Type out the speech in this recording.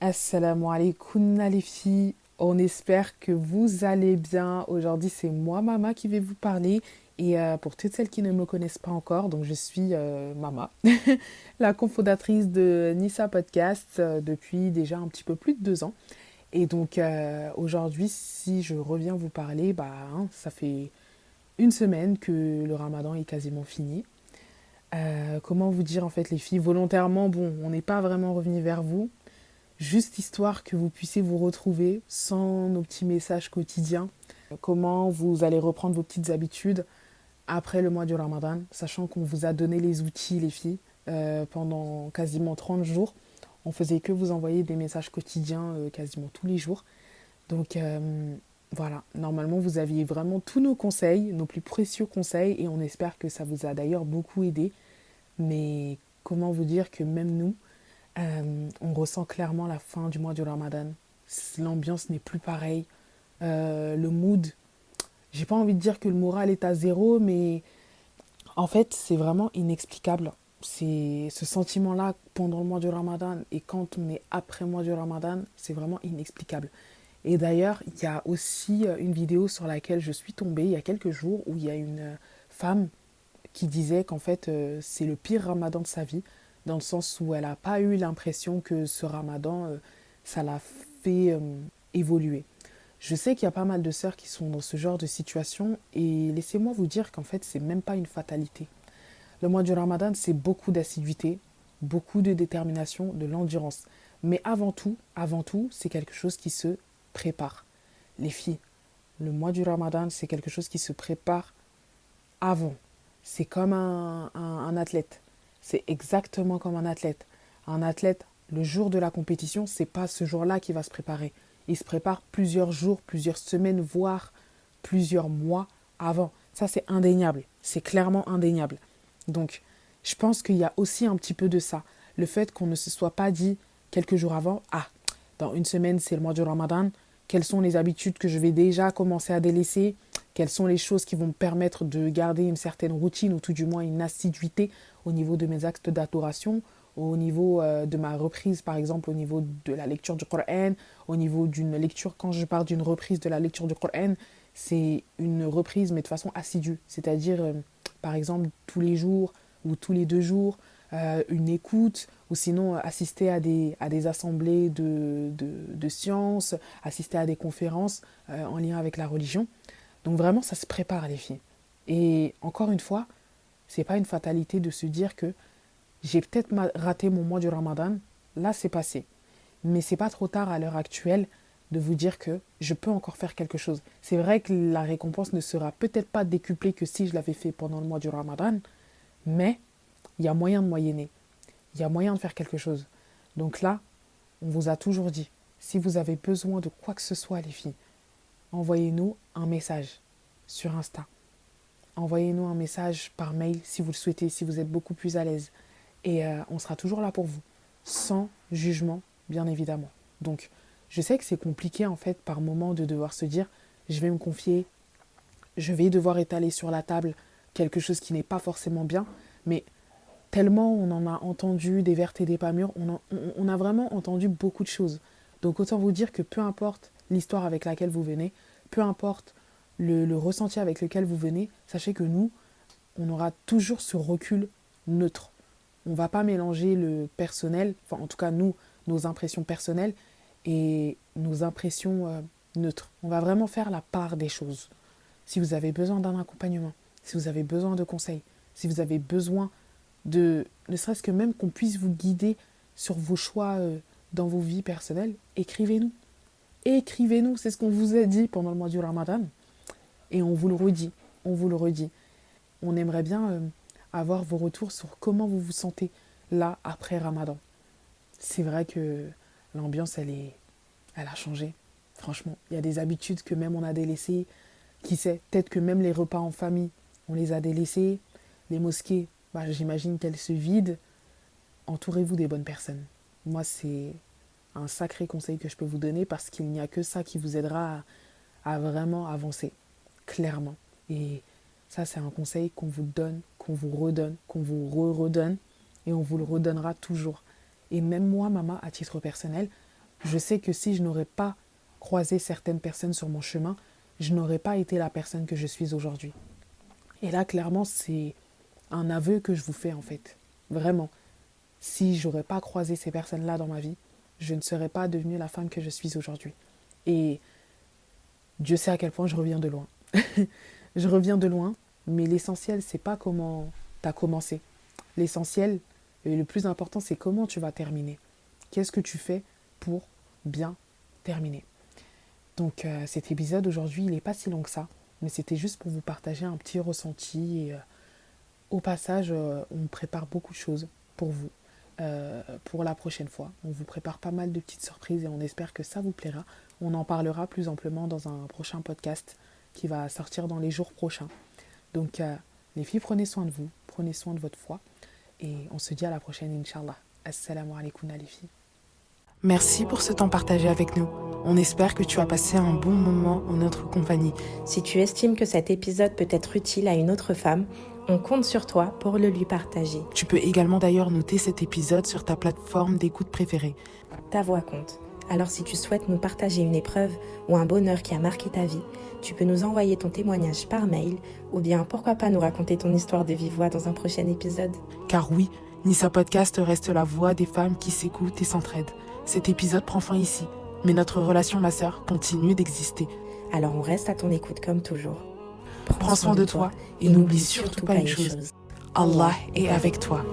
Assalamu alaikum les filles, on espère que vous allez bien. Aujourd'hui c'est moi Mama qui vais vous parler et pour toutes celles qui ne me connaissent pas encore, donc je suis Mama, la cofondatrice de Nissa Podcast depuis déjà un petit peu plus de 2 ans. Et donc aujourd'hui si je reviens vous parler, ça fait une semaine que le ramadan est quasiment fini. Comment vous dire en fait les filles, volontairement, bon on n'est pas vraiment revenu vers vous juste histoire que vous puissiez vous retrouver sans nos petits messages quotidiens. Comment vous allez reprendre vos petites habitudes après le mois du Ramadan, sachant qu'on vous a donné les outils, les filles, pendant quasiment 30 jours. On faisait que vous envoyer des messages quotidiens quasiment tous les jours. Donc voilà, normalement vous aviez vraiment tous nos conseils, nos plus précieux conseils, et on espère que ça vous a d'ailleurs beaucoup aidé. Mais comment vous dire que même nous, on ressent clairement la fin du mois du Ramadan. L'ambiance n'est plus pareille. Le mood, j'ai pas envie de dire que le moral est à zéro, mais en fait, c'est vraiment inexplicable. C'est ce sentiment-là pendant le mois du Ramadan et quand on est après le mois du Ramadan, c'est vraiment inexplicable. Et d'ailleurs, il y a aussi une vidéo sur laquelle je suis tombée il y a quelques jours où il y a une femme qui disait qu'en fait, c'est le pire ramadan de sa vie, dans le sens où elle n'a pas eu l'impression que ce ramadan, ça l'a fait évoluer. Je sais qu'il y a pas mal de sœurs qui sont dans ce genre de situation et laissez-moi vous dire qu'en fait, c'est même pas une fatalité. Le mois du ramadan, c'est beaucoup d'assiduité, beaucoup de détermination, de l'endurance. Mais avant tout, c'est quelque chose qui se prépare. Les filles, le mois du ramadan, c'est quelque chose qui se prépare avant. C'est comme un athlète. C'est exactement comme un athlète. Un athlète, le jour de la compétition, c'est pas ce jour-là qu'il va se préparer. Il se prépare plusieurs jours, plusieurs semaines, voire plusieurs mois avant. Ça, c'est indéniable. C'est clairement indéniable. Donc, je pense qu'il y a aussi un petit peu de ça. Le fait qu'on ne se soit pas dit quelques jours avant, ah, dans une semaine, c'est le mois du Ramadan, quelles sont les habitudes que je vais déjà commencer à délaisser, quelles sont les choses qui vont me permettre de garder une certaine routine ou tout du moins une assiduité au niveau de mes actes d'adoration, au niveau de ma reprise par exemple, au niveau de la lecture du Coran, au niveau d'une lecture, quand je parle d'une reprise de la lecture du Coran, c'est une reprise mais de façon assidue, c'est-à-dire par exemple tous les jours ou tous les 2 jours, une écoute, ou sinon assister à des assemblées de sciences, assister à des conférences en lien avec la religion. Donc vraiment, ça se prépare les filles. Et encore une fois, c'est pas une fatalité de se dire que j'ai peut-être raté mon mois du Ramadan, là c'est passé. Mais c'est pas trop tard à l'heure actuelle de vous dire que je peux encore faire quelque chose. C'est vrai que la récompense ne sera peut-être pas décuplée que si je l'avais fait pendant le mois du Ramadan, mais il y a moyen de moyenner. Il y a moyen de faire quelque chose. Donc là, on vous a toujours dit, si vous avez besoin de quoi que ce soit, les filles, envoyez-nous un message sur Insta. Envoyez-nous un message par mail si vous le souhaitez, si vous êtes beaucoup plus à l'aise. Et on sera toujours là pour vous, sans jugement, bien évidemment. Donc, je sais que c'est compliqué en fait par moment de devoir se dire, je vais me confier, je vais devoir étaler sur la table quelque chose qui n'est pas forcément bien, mais tellement on en a entendu des vertes et des pas mûres, on a vraiment entendu beaucoup de choses. Donc autant vous dire que peu importe l'histoire avec laquelle vous venez, peu importe le ressenti avec lequel vous venez, sachez que nous, on aura toujours ce recul neutre. On ne va pas mélanger le personnel, enfin en tout cas nous, nos impressions personnelles et nos impressions neutres. On va vraiment faire la part des choses. Si vous avez besoin d'un accompagnement, si vous avez besoin de conseils, si vous avez besoin de, ne serait-ce que même qu'on puisse vous guider sur vos choix dans vos vies personnelles, écrivez-nous. Écrivez-nous, c'est ce qu'on vous a dit pendant le mois du Ramadan. Et on vous le redit, on vous le redit. On aimerait bien avoir vos retours sur comment vous vous sentez là après Ramadan. C'est vrai que l'ambiance, elle a changé. Franchement, il y a des habitudes que même on a délaissées. Qui sait, peut-être que même les repas en famille, on les a délaissés. Les mosquées, j'imagine qu'elles se vident. Entourez-vous des bonnes personnes. Moi, c'est un sacré conseil que je peux vous donner parce qu'il n'y a que ça qui vous aidera à vraiment avancer, clairement. Et ça, c'est un conseil qu'on vous donne, qu'on vous redonne, qu'on vous redonne et on vous le redonnera toujours. Et même moi, maman, à titre personnel, Je sais que si je n'aurais pas croisé certaines personnes sur mon chemin, je n'aurais pas été la personne que je suis aujourd'hui. Et là, clairement, c'est un aveu que je vous fais en fait. Vraiment. Si j'aurais pas croisé ces personnes-là dans ma vie, je ne serais pas devenue la femme que je suis aujourd'hui. Et Dieu sait à quel point je reviens de loin. Je reviens de loin, mais l'essentiel, c'est pas comment tu as commencé. L'essentiel, et le plus important, c'est comment tu vas terminer. Qu'est-ce que tu fais pour bien terminer. Donc cet épisode aujourd'hui, il n'est pas si long que ça, mais c'était juste pour vous partager un petit ressenti. Et au passage, on prépare beaucoup de choses pour vous, pour la prochaine fois. On vous prépare pas mal de petites surprises et on espère que ça vous plaira. On en parlera plus amplement dans un prochain podcast qui va sortir dans les jours prochains. Donc les filles, prenez soin de vous, prenez soin de votre foi et on se dit à la prochaine, Inch'Allah. Assalamu alaikum les filles. Merci pour ce temps partagé avec nous. On espère que tu as passé un bon moment en notre compagnie. Si tu estimes que cet épisode peut être utile à une autre femme, on compte sur toi pour le lui partager. Tu peux également d'ailleurs noter cet épisode sur ta plateforme d'écoute préférée. Ta voix compte. Alors si tu souhaites nous partager une épreuve ou un bonheur qui a marqué ta vie, tu peux nous envoyer ton témoignage par mail ou bien pourquoi pas nous raconter ton histoire de vive voix dans un prochain épisode. Car oui, Nissa Podcast reste la voix des femmes qui s'écoutent et s'entraident. Cet épisode prend fin ici, mais notre relation, ma sœur, continue d'exister. Alors on reste à ton écoute comme toujours. Prends soin de toi et n'oublie surtout pas une chose. Allah est avec toi.